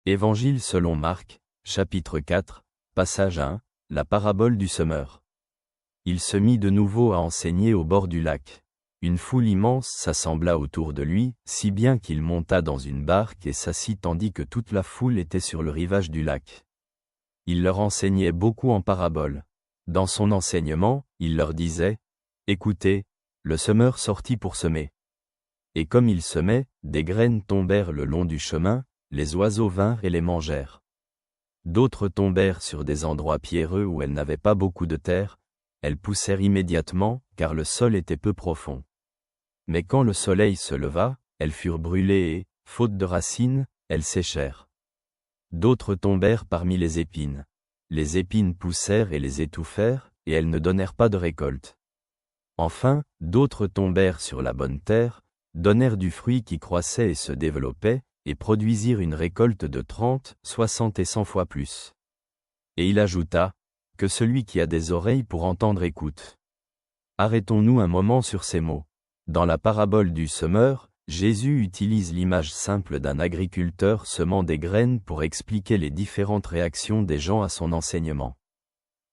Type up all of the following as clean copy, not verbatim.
Évangile selon Marc, chapitre 4, passage 1, la parabole du semeur. Il se mit de nouveau à enseigner au bord du lac. Une foule immense s'assembla autour de lui, si bien qu'il monta dans une barque et s'assit tandis que toute la foule était sur le rivage du lac. Il leur enseignait beaucoup en paraboles. Dans son enseignement, il leur disait, « Écoutez, le semeur sortit pour semer. Et comme il semait, des graines tombèrent le long du chemin, les oiseaux vinrent et les mangèrent. D'autres tombèrent sur des endroits pierreux où elles n'avaient pas beaucoup de terre, elles poussèrent immédiatement, car le sol était peu profond. Mais quand le soleil se leva, elles furent brûlées et, faute de racines, elles séchèrent. D'autres tombèrent parmi les épines. Les épines poussèrent et les étouffèrent, et elles ne donnèrent pas de récolte. Enfin, d'autres tombèrent sur la bonne terre, donnèrent du fruit qui croissait et se développait, et produisirent une récolte de 30, 60 et 100 fois plus. Et il ajouta, que celui qui a des oreilles pour entendre écoute. Arrêtons-nous un moment sur ces mots. Dans la parabole du semeur, Jésus utilise l'image simple d'un agriculteur semant des graines pour expliquer les différentes réactions des gens à son enseignement.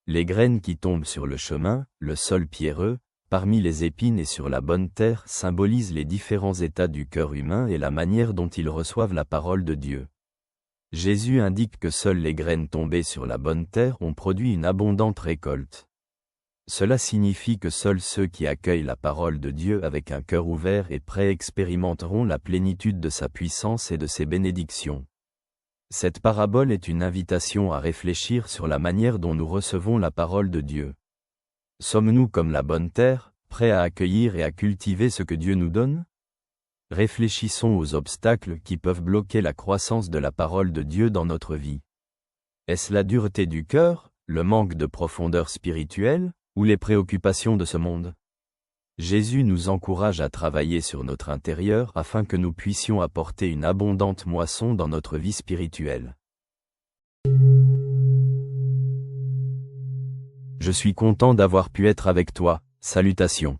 Les graines qui tombent sur le chemin, le sol pierreux, parmi les épines et sur la bonne terre symbolisent les différents états du cœur humain et la manière dont ils reçoivent la parole de Dieu. Jésus indique que seules les graines tombées sur la bonne terre ont produit une abondante récolte. Cela signifie que seuls ceux qui accueillent la parole de Dieu avec un cœur ouvert et prêt expérimenteront la plénitude de sa puissance et de ses bénédictions. Cette parabole est une invitation à réfléchir sur la manière dont nous recevons la parole de Dieu. Sommes-nous comme la bonne terre, prêts à accueillir et à cultiver ce que Dieu nous donne? Réfléchissons aux obstacles qui peuvent bloquer la croissance de la parole de Dieu dans notre vie. Est-ce la dureté du cœur, le manque de profondeur spirituelle, ou les préoccupations de ce monde? Jésus nous encourage à travailler sur notre intérieur afin que nous puissions apporter une abondante moisson dans notre vie spirituelle. Je suis content d'avoir pu être avec toi, salutations.